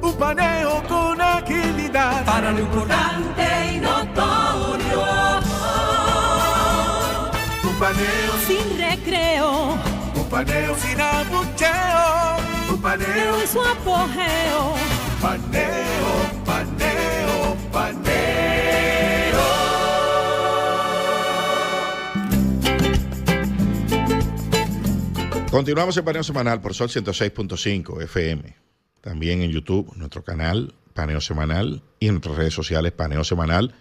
un paneo con agilidad para lo importante y notorio. Un paneo sin recreo, un paneo sin abucheo, un paneo en su apogeo. Paneo, paneo, paneo. Continuamos el paneo semanal por Sol 106.5 FM. También en YouTube, nuestro canal Paneo Semanal, y en nuestras redes sociales Paneo Semanal.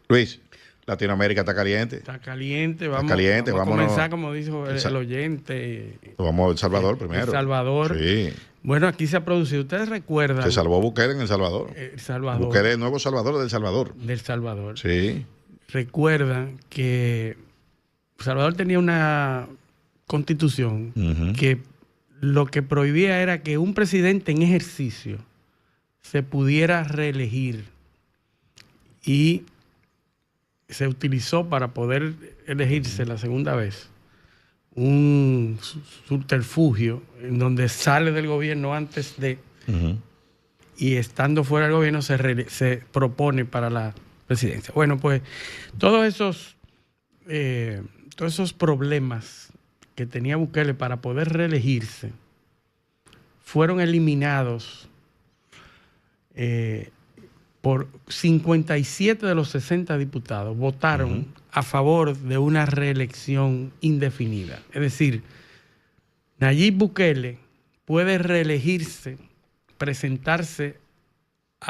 Luis, Latinoamérica está caliente. Está caliente, vamos, caliente, vamos a comenzar, como dijo el oyente. Vamos a El Salvador primero. El Salvador. Sí. Bueno, aquí se ha producido, ustedes recuerdan. Se salvó Bukele en El Salvador. El Salvador. Bukele, el nuevo Salvador del Salvador. Del Salvador. Sí. Recuerdan que El Salvador tenía una constitución que lo que prohibía era que un presidente en ejercicio se pudiera reelegir, y se utilizó para poder elegirse la segunda vez un subterfugio en donde sale del gobierno antes de, y estando fuera del gobierno se propone para la presidencia. Bueno, pues todos esos problemas que tenía Bukele para poder reelegirse fueron eliminados por 57 de los 60 diputados votaron a favor de una reelección indefinida. Es decir, Nayib Bukele puede reelegirse, presentarse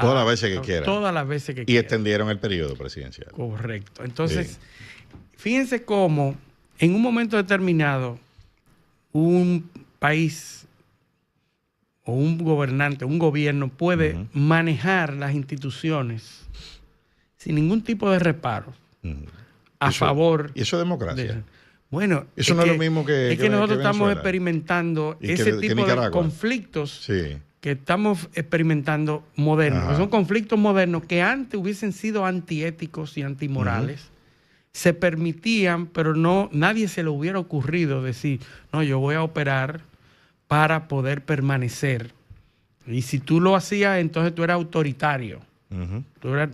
todas las veces que quiera. Todas las veces que y quiera. Extendieron el periodo presidencial. Correcto. Entonces, fíjense cómo en un momento determinado un país o un gobernante, un gobierno puede manejar las instituciones sin ningún tipo de reparo a favor. Y eso es democracia. Bueno, eso no es lo mismo que. Es que nosotros estamos experimentando ese tipo de conflictos que estamos experimentando modernos, que son conflictos modernos que antes hubiesen sido antiéticos y antimorales. Se permitían, pero nadie se le hubiera ocurrido decir, no, yo voy a operar para poder permanecer. Y si tú lo hacías, entonces tú eras autoritario.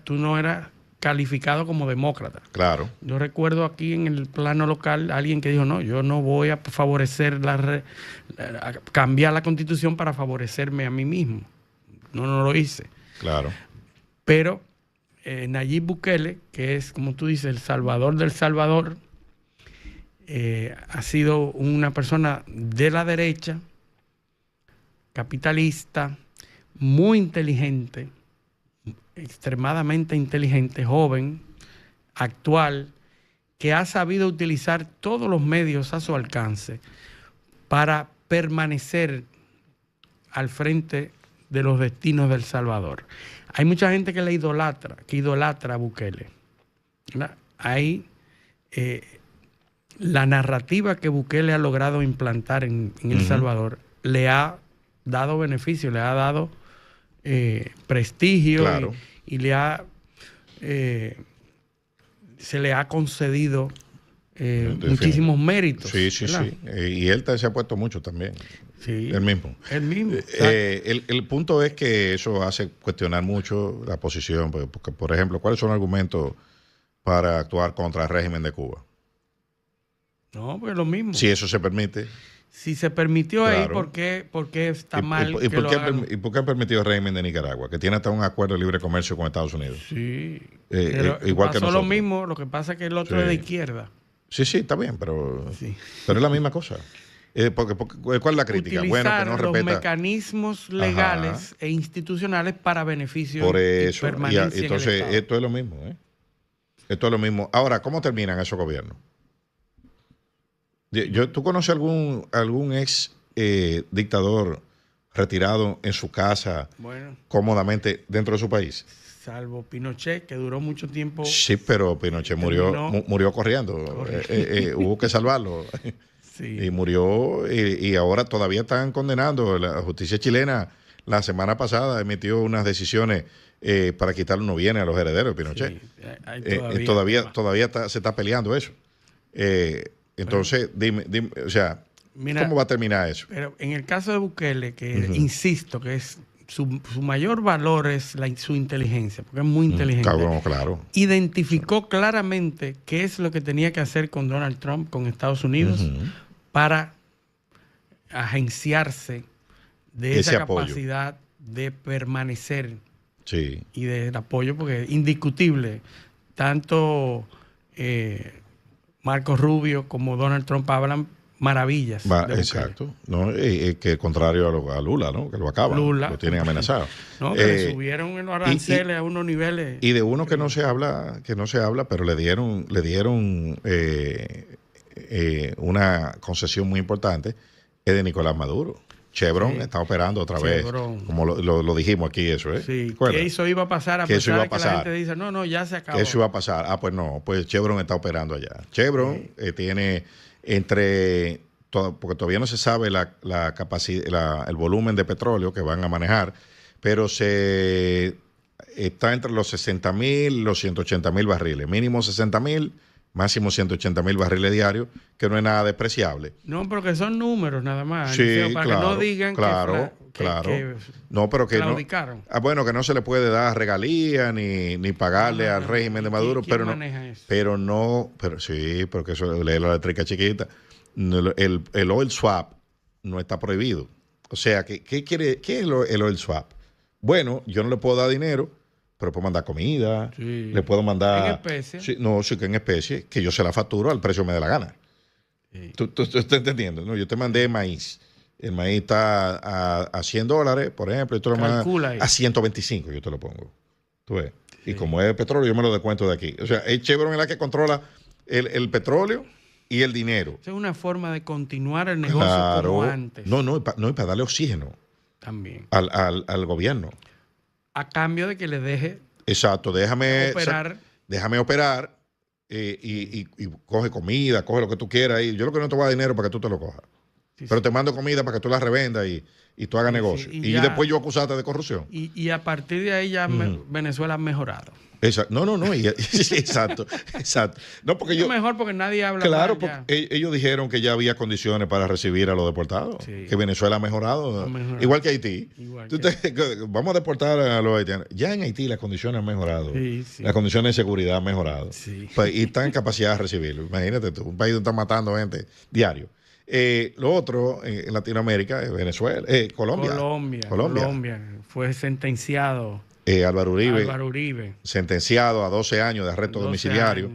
Tú no eras calificado como demócrata. Claro. Yo recuerdo aquí en el plano local alguien que dijo, no, yo no voy a favorecer a cambiar la constitución para favorecerme a mí mismo. No lo hice. Claro. Pero Nayib Bukele, que es, como tú dices, el Salvador del Salvador, ha sido una persona de la derecha, capitalista, muy inteligente, extremadamente inteligente, joven, actual, que ha sabido utilizar todos los medios a su alcance para permanecer al frente de los destinos del Salvador. Hay mucha gente que idolatra a Bukele. Hay la narrativa que Bukele ha logrado implantar en El Salvador le ha dado beneficio, le ha dado prestigio, claro, y se le ha concedido muchísimos méritos. Sí. Y él se ha puesto mucho también. Sí, el mismo. El punto es que eso hace cuestionar mucho la posición, porque, por ejemplo, ¿cuáles son los argumentos para actuar contra el régimen de Cuba? No, pues lo mismo. Si eso se permite. Si se permitió, claro, ahí, ¿por qué está mal? ¿Y por qué han permitido el régimen de Nicaragua, que tiene hasta un acuerdo de libre comercio con Estados Unidos? Sí. Igual que nosotros. Lo mismo, lo que pasa es que el otro es de izquierda. Sí, está bien, pero es la misma cosa. ¿Cuál es la crítica? Utilizar los mecanismos legales e institucionales para beneficio por eso, y permanencia entonces, en el Estado. Esto es lo mismo. Esto es lo mismo. Ahora, ¿cómo terminan esos gobiernos? ¿Tú conoces algún ex dictador retirado en su casa, cómodamente dentro de su país? Salvo Pinochet, que duró mucho tiempo. Sí, pero Pinochet murió corriendo. Hubo que salvarlo. Sí. Y murió, y ahora todavía están condenando. La justicia chilena la semana pasada emitió unas decisiones para quitarle unos bienes a los herederos de Pinochet. Sí, todavía se está peleando eso. Entonces, dime, o sea, mira, ¿cómo va a terminar eso? Pero en el caso de Bukele, que insisto, que es su mayor valor es su inteligencia, porque es muy inteligente. Cabrón, claro. Identificó claramente qué es lo que tenía que hacer con Donald Trump, con Estados Unidos, para agenciarse de esa capacidad de permanecer y del apoyo, porque es indiscutible. Tanto Marco Rubio como Donald Trump hablan maravillas. Exacto. No, que contrario a Lula, ¿no? Que lo acaba. Lo tienen amenazado. No, que le subieron los aranceles a unos niveles. Y de uno que no se habla, pero le dieron una concesión muy importante, es de Nicolás Maduro. Chevron está operando otra vez, como lo dijimos aquí, eso, ¿eh? Sí, que eso iba a pasar a pesar de que la gente dice, no, ya se acabó. Que eso iba a pasar. Pues no, pues Chevron está operando allá. Chevron tiene porque todavía no se sabe la capacidad, el volumen de petróleo que van a manejar, pero está entre los 60,000 y los 180,000 barriles, mínimo 60,000, máximo 180,000 barriles diarios, que no es nada despreciable. No, pero que son números nada más. Sí, para claro, que no digan claro. No, pero que claudicaron. Bueno, que no se le puede dar regalía ni pagarle al régimen de Maduro, ¿Quién maneja eso? pero que eso es la eléctrica chiquita. El oil swap no está prohibido. O sea, ¿qué es el oil swap? Bueno, yo no le puedo dar dinero, pero puedo mandar comida, le puedo mandar... ¿En especie? Que en especie, que yo se la facturo al precio que me dé la gana. Sí. ¿Tú estás entendiendo? No, yo te mandé maíz. El maíz está a $100, por ejemplo, y tú lo mandas a 125, yo te lo pongo. ¿Tú ves? Sí. Y como es petróleo, yo me lo descuento de aquí. O sea, es Chevron en la que controla el petróleo y el dinero. Esa es una forma de continuar el negocio como antes. No, y para darle oxígeno también al gobierno. A cambio de que le deje. Exacto, déjame operar y coge comida, coge lo que tú quieras. Y yo lo que no te voy a dar dinero para que tú te lo cojas. Pero te mando comida para que tú la revendas y tú hagas negocio. Y después yo acusarte de corrupción. Y a partir de ahí ya Venezuela ha mejorado. Exacto. No. Exacto. No, porque mejor porque nadie habla. Claro, porque ellos dijeron que ya había condiciones para recibir a los deportados. Sí. Que Venezuela ha mejorado. Igual que Haití. Vamos a deportar a los haitianos. Ya en Haití las condiciones han mejorado. Sí. Las condiciones de seguridad han mejorado. Sí. Y están en capacidad de recibirlo. Imagínate tú, un país donde están matando gente diario. Lo otro en Latinoamérica es Venezuela, Colombia. Fue sentenciado Álvaro Uribe, sentenciado a 12 años de arresto domiciliario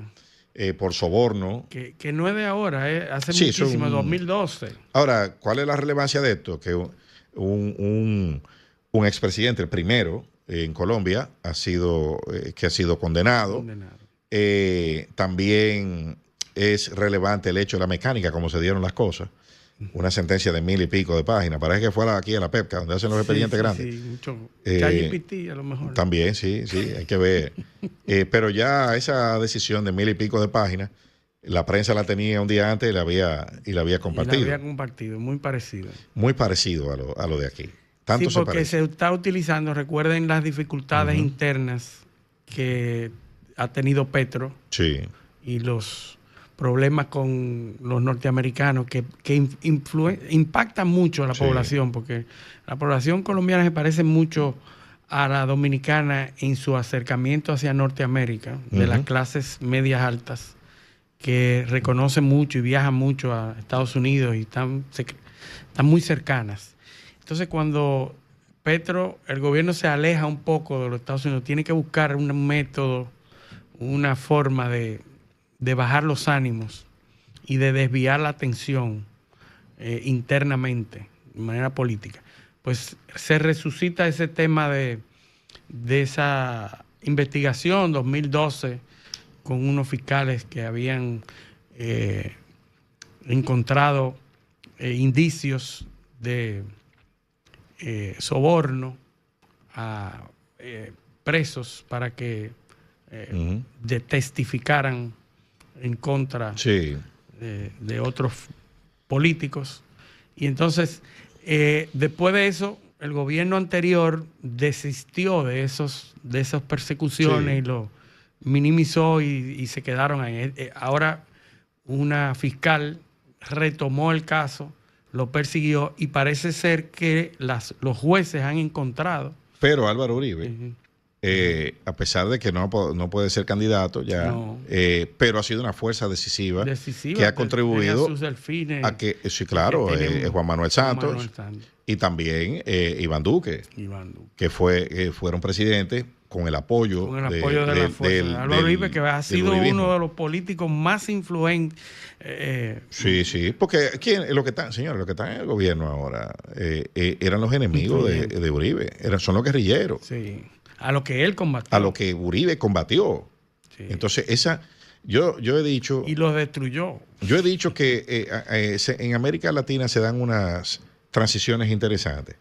por soborno. Que no es de ahora, hace muchísimo, 2012. Ahora, ¿cuál es la relevancia de esto? Que un expresidente, el primero en Colombia, ha sido condenado. También es relevante el hecho de la mecánica, cómo se dieron las cosas. Una sentencia de 1,000 y pico de páginas. Parece que fue aquí a la PEPCA, donde hacen los expedientes grandes. Sí, mucho. ChatGPT a lo mejor. También, sí, hay que ver. Pero ya esa decisión de 1,000 y pico de páginas, la prensa la tenía un día antes y la había compartido. Muy parecido. Muy parecido a lo de aquí. Tanto sí, porque se está utilizando, recuerden las dificultades internas que ha tenido Petro. Sí. Y los problemas con los norteamericanos que impactan mucho a la población, porque la población colombiana se parece mucho a la dominicana en su acercamiento hacia Norteamérica, de las clases medias altas, que reconocen mucho y viajan mucho a Estados Unidos y están muy cercanas. Entonces, cuando el gobierno se aleja un poco de los Estados Unidos, tiene que buscar un método, una forma de bajar los ánimos y de desviar la atención internamente, de manera política. Pues se resucita ese tema de esa investigación 2012 con unos fiscales que habían encontrado indicios de soborno a presos para que testificaran en contra de otros políticos. Y entonces, después de eso, el gobierno anterior desistió de esas persecuciones y lo minimizó y se quedaron ahí. Ahora una fiscal retomó el caso lo persiguió y parece ser que los jueces han encontrado. Pero Álvaro Uribe, a pesar de que no puede ser candidato ya, pero ha sido una fuerza decisiva que ha contribuido a que, sí, claro, Juan Manuel Santos y también Iván Duque, que fueron presidentes con el apoyo, de la fuerza. Álvaro Uribe, que ha sido uno de los políticos más influentes. Sí, porque los que están en el gobierno ahora eran los enemigos de Uribe, son los guerrilleros. Sí. A lo que él combatió. A lo que Uribe combatió. Sí. Entonces, yo he dicho... Y lo destruyó. Yo he dicho que en América Latina se dan unas transiciones interesantes.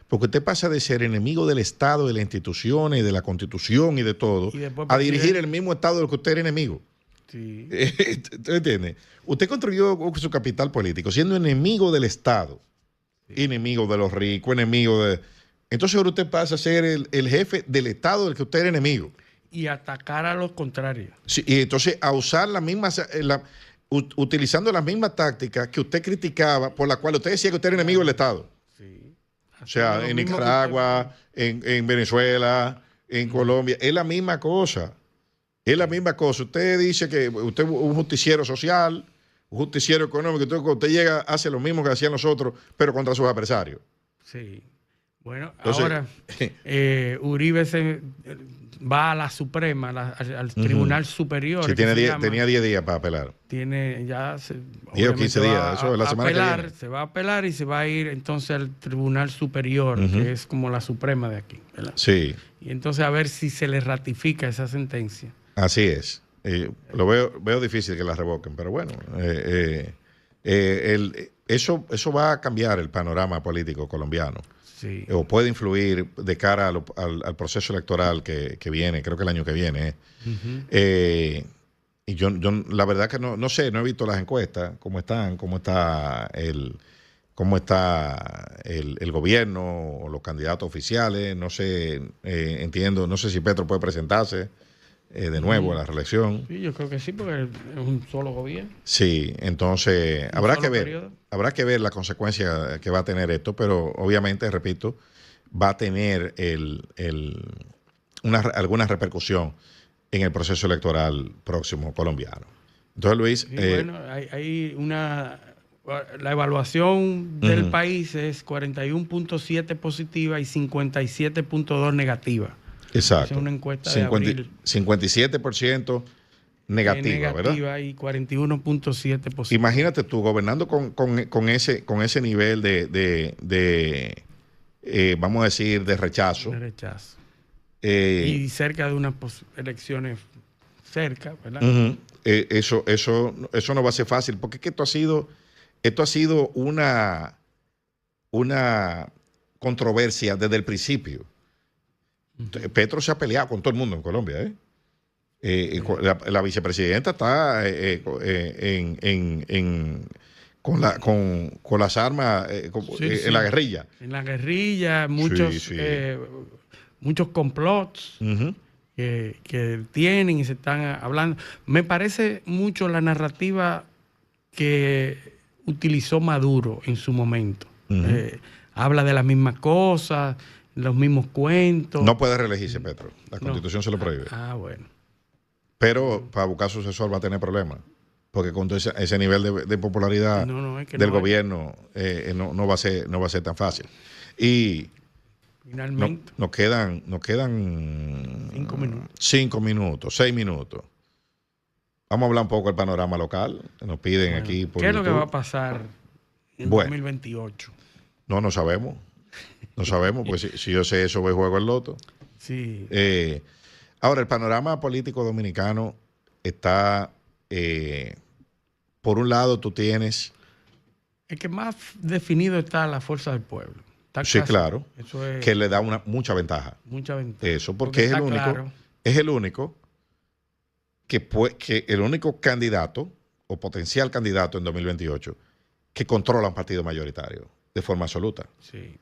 Porque usted pasa de ser enemigo del Estado, de las instituciones, de la Constitución y de todo, a dirigir el mismo Estado del que usted era enemigo. Sí. ¿Usted entiende? Usted construyó su capital político siendo enemigo del Estado, enemigo de los ricos, enemigo de... Entonces ahora usted pasa a ser el jefe del Estado del que usted era enemigo. Y atacar a los contrarios. Sí, y entonces a usar las mismas, utilizando las mismas tácticas que usted criticaba, por las cuales usted decía que usted era enemigo del Estado. Sí. O sea, en Nicaragua, en Venezuela, en Colombia, es la misma cosa. Es la misma cosa. Usted dice que usted es un justiciero social, un justiciero económico, entonces cuando usted llega hace lo mismo que hacían los otros, pero contra sus adversarios. Sí. Bueno, entonces, ahora Uribe va a la Suprema, al Tribunal Superior. Sí, tenía 10 días para apelar. Tiene ya 10 o 15 días, eso es la semana que viene. Se va a apelar y se va a ir entonces al Tribunal Superior, que es como la Suprema de aquí, ¿verdad? Sí. Y entonces a ver si se le ratifica esa sentencia. Así es. Lo veo difícil que la revoquen, pero bueno, eso va a cambiar el panorama político colombiano. Sí. O puede influir de cara al proceso electoral que viene, creo que el año que viene. Y yo la verdad que no sé, no he visto las encuestas, cómo está el gobierno o los candidatos oficiales, no sé, entiendo, no sé si Petro puede presentarse de nuevo a la reelección. Sí, yo creo que sí, porque es un solo gobierno. Sí, entonces habrá que ver la consecuencia que va a tener esto, pero obviamente, repito, va a tener alguna repercusión en el proceso electoral próximo colombiano. Entonces, Luis... Sí, bueno, hay la evaluación del país es 41.7 positiva y 57.2 negativa. Exacto. Es una encuesta de abril. 57% negativa, ¿verdad? Y 41.7 positiva. Imagínate tú gobernando con ese nivel de vamos a decir, de rechazo. De rechazo. Y cerca de unas elecciones cerca, ¿verdad? Eso no va a ser fácil, porque es que esto ha sido una controversia desde el principio. Petro se ha peleado con todo el mundo en Colombia. La vicepresidenta está con las armas en la guerrilla. En la guerrilla, muchos complots que tienen y se están hablando. Me parece mucho la narrativa que utilizó Maduro en su momento. Habla de las mismas cosas, los mismos cuentos. No puede reelegirse Petro. La Constitución se lo prohíbe. Bueno. Pero para buscar sucesor va a tener problemas. Porque con ese nivel de popularidad del gobierno no va a ser tan fácil. Y finalmente nos quedan 5 minutos. 5 minutos, 6 minutos. Vamos a hablar un poco del panorama local. Nos piden aquí por ¿qué es lo que va a pasar en 2028? No sabemos. No sabemos, pues si yo sé eso, voy a jugar el loto. Sí. Ahora, el panorama político dominicano está, por un lado tú tienes... El que más definido está la fuerza del pueblo. Sí, claro. Eso es, que le da mucha ventaja. Mucha ventaja. Eso, porque es el único que el único candidato o potencial candidato en 2028 que controla un partido mayoritario de forma absoluta. Sí.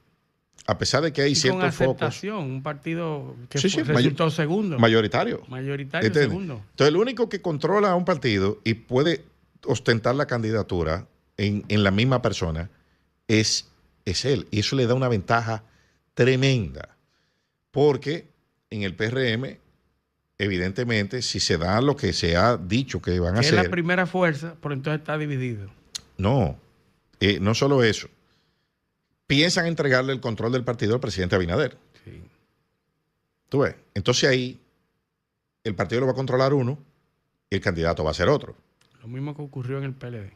A pesar de que hay ciertos focos. Con aceptación, un partido que resultó segundo. Mayoritario. Segundo. Entonces, el único que controla a un partido y puede ostentar la candidatura en la misma persona es él. Y eso le da una ventaja tremenda. Porque en el PRM, evidentemente, si se da lo que se ha dicho que van a hacer... Es la primera fuerza, pero entonces está dividido. No, no solo eso. Piensan entregarle el control del partido al presidente Abinader. Sí. ¿Tú ves? Entonces ahí el partido lo va a controlar uno y el candidato va a ser otro. Lo mismo que ocurrió en el PLD.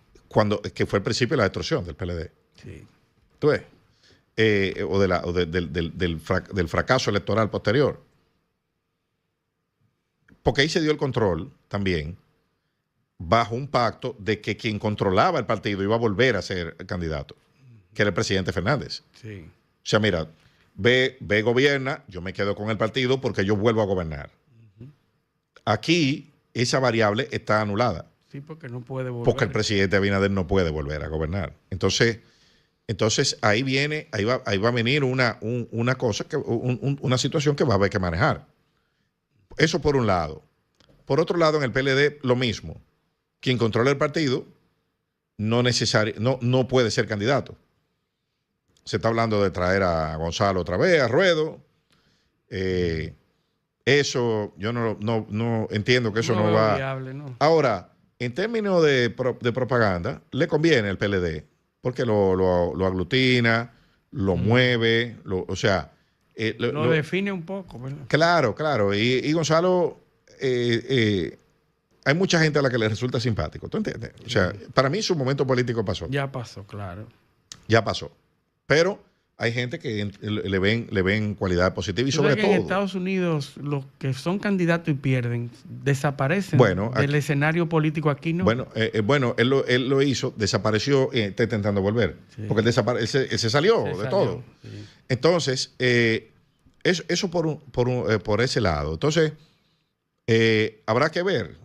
Que fue el principio de la destrucción del PLD. Sí. ¿Tú ves? Del fracaso electoral posterior. Porque ahí se dio el control también bajo un pacto de que quien controlaba el partido iba a volver a ser candidato, que era el presidente Fernández. Sí. O sea, mira, ve, gobierna, yo me quedo con el partido porque yo vuelvo a gobernar. Aquí esa variable está anulada. Sí, porque no puede volver. Porque el presidente Abinader no puede volver a gobernar. Entonces ahí va a venir una cosa, una situación que va a haber que manejar. Eso por un lado. Por otro lado, en el PLD, lo mismo. Quien controla el partido no puede ser candidato. Se está hablando de traer a Gonzalo otra vez, a Ruedo. Eso, yo no entiendo que eso no va. Viable, ¿no? Ahora, en términos de propaganda, le conviene al PLD, porque lo aglutina, lo mueve, o sea... lo define un poco, ¿verdad? Claro. Y Gonzalo, hay mucha gente a la que le resulta simpático, ¿tú entiendes? O sea, para mí su momento político pasó. Ya pasó, claro. Ya pasó. Pero hay gente que le ven cualidad positiva y sobre todo... En Estados Unidos, los que son candidatos y pierden, desaparecen del escenario político. Aquí no. Bueno, él lo hizo, desapareció, está intentando volver. Sí. Porque él se salió de todo. Sí. Entonces, eso por ese lado. Entonces, habrá que ver.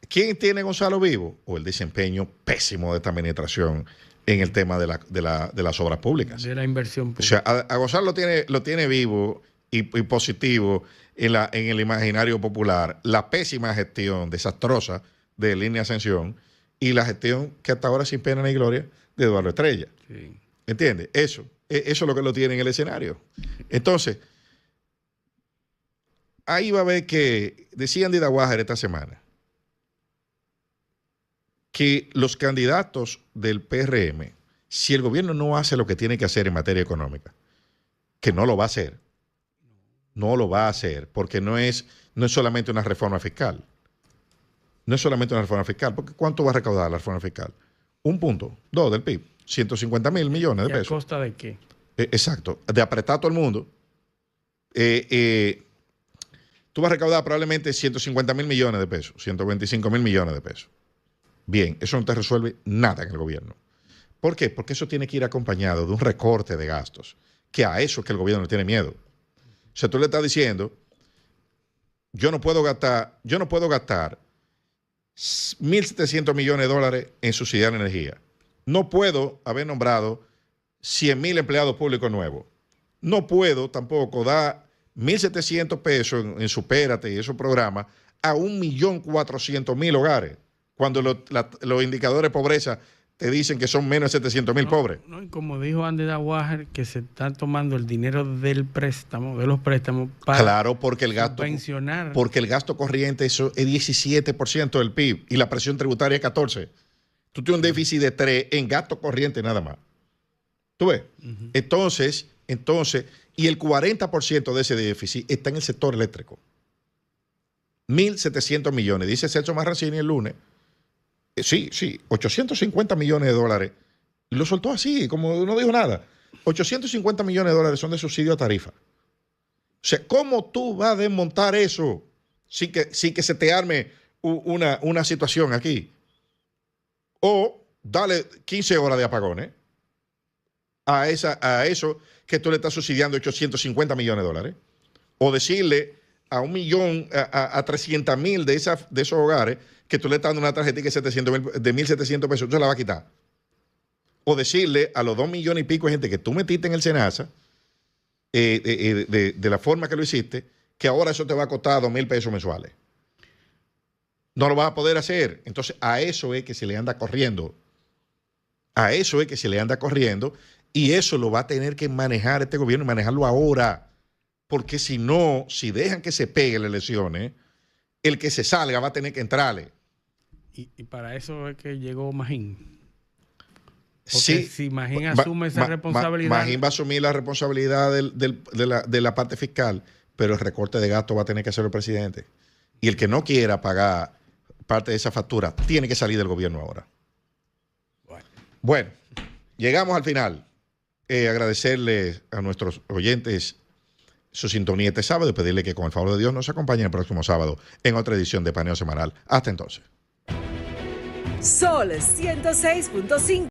¿Quién tiene Gonzalo vivo? O el desempeño pésimo de esta administración en el tema de las obras públicas. De la inversión pública. O sea, a Gonzalo lo tiene vivo y positivo en el imaginario popular la pésima gestión desastrosa de Línea Ascensión y la gestión que hasta ahora sin pena ni gloria de Eduardo Estrella. Sí. ¿Entiendes? Eso es lo que lo tiene en el escenario. Entonces, ahí va a ver que, decía Andy Dawager esta semana, que los candidatos del PRM, si el gobierno no hace lo que tiene que hacer en materia económica, que no lo va a hacer, porque no es solamente una reforma fiscal. No es solamente una reforma fiscal, porque ¿cuánto va a recaudar la reforma fiscal? 1.2 del PIB, 150 mil millones de pesos. ¿Y a costa de qué? Exacto, de apretar a todo el mundo. Tú vas a recaudar probablemente 150 mil millones de pesos, 125 mil millones de pesos. Bien, eso no te resuelve nada en el gobierno. ¿Por qué? Porque eso tiene que ir acompañado de un recorte de gastos, que a eso es que el gobierno no tiene miedo. O sea, tú le estás diciendo, yo no puedo gastar 1.700 millones de dólares en subsidiar energía. No puedo haber nombrado 100.000 empleados públicos nuevos. No puedo tampoco dar 1.700 pesos en Supérate y esos programas a 1.400.000 hogares, cuando los indicadores de pobreza te dicen que son menos de 700.000 pobres. No, y como dijo Andy Dawager, que se está tomando el dinero del préstamo, de los préstamos, para subvencionar. Porque el gasto corriente eso es 17% del PIB y la presión tributaria es 14%. Tú tienes un déficit de 3 en gasto corriente nada más. ¿Tú ves? Uh-huh. Entonces, y el 40% de ese déficit está en el sector eléctrico. 1.700 millones, dice Celso Marrancini el lunes. Sí, 850 millones de dólares. Lo soltó así, como no dijo nada. 850 millones de dólares son de subsidio a tarifa. O sea, ¿cómo tú vas a desmontar eso sin que se te arme una situación aquí? O dale 15 horas de apagones a eso que tú le estás subsidiando 850 millones de dólares. O decirle a 300.000 de esos hogares que tú le estás dando una tarjetita de 1.700 pesos, tú se la vas a quitar. O decirle a los 2 millones y pico de gente que tú metiste en el SENASA, de la forma que lo hiciste, que ahora eso te va a costar 2.000 pesos mensuales. No lo vas a poder hacer. Entonces, a eso es que se le anda corriendo. A eso es que se le anda corriendo y eso lo va a tener que manejar este gobierno y manejarlo ahora. Porque si no, si dejan que se peguen las elecciones, el que se salga va a tener que entrarle. Y para eso es que llegó Magín. Porque sí, si Magín asume esa responsabilidad. Magín va a asumir la responsabilidad de la parte fiscal, pero el recorte de gasto va a tener que hacerlo el presidente. Y el que no quiera pagar parte de esa factura tiene que salir del gobierno ahora. Bueno, llegamos al final. Agradecerles a nuestros oyentes su sintonía este sábado y pedirle que con el favor de Dios nos acompañen el próximo sábado en otra edición de Paneo Semanal. Hasta entonces. Sol 106.5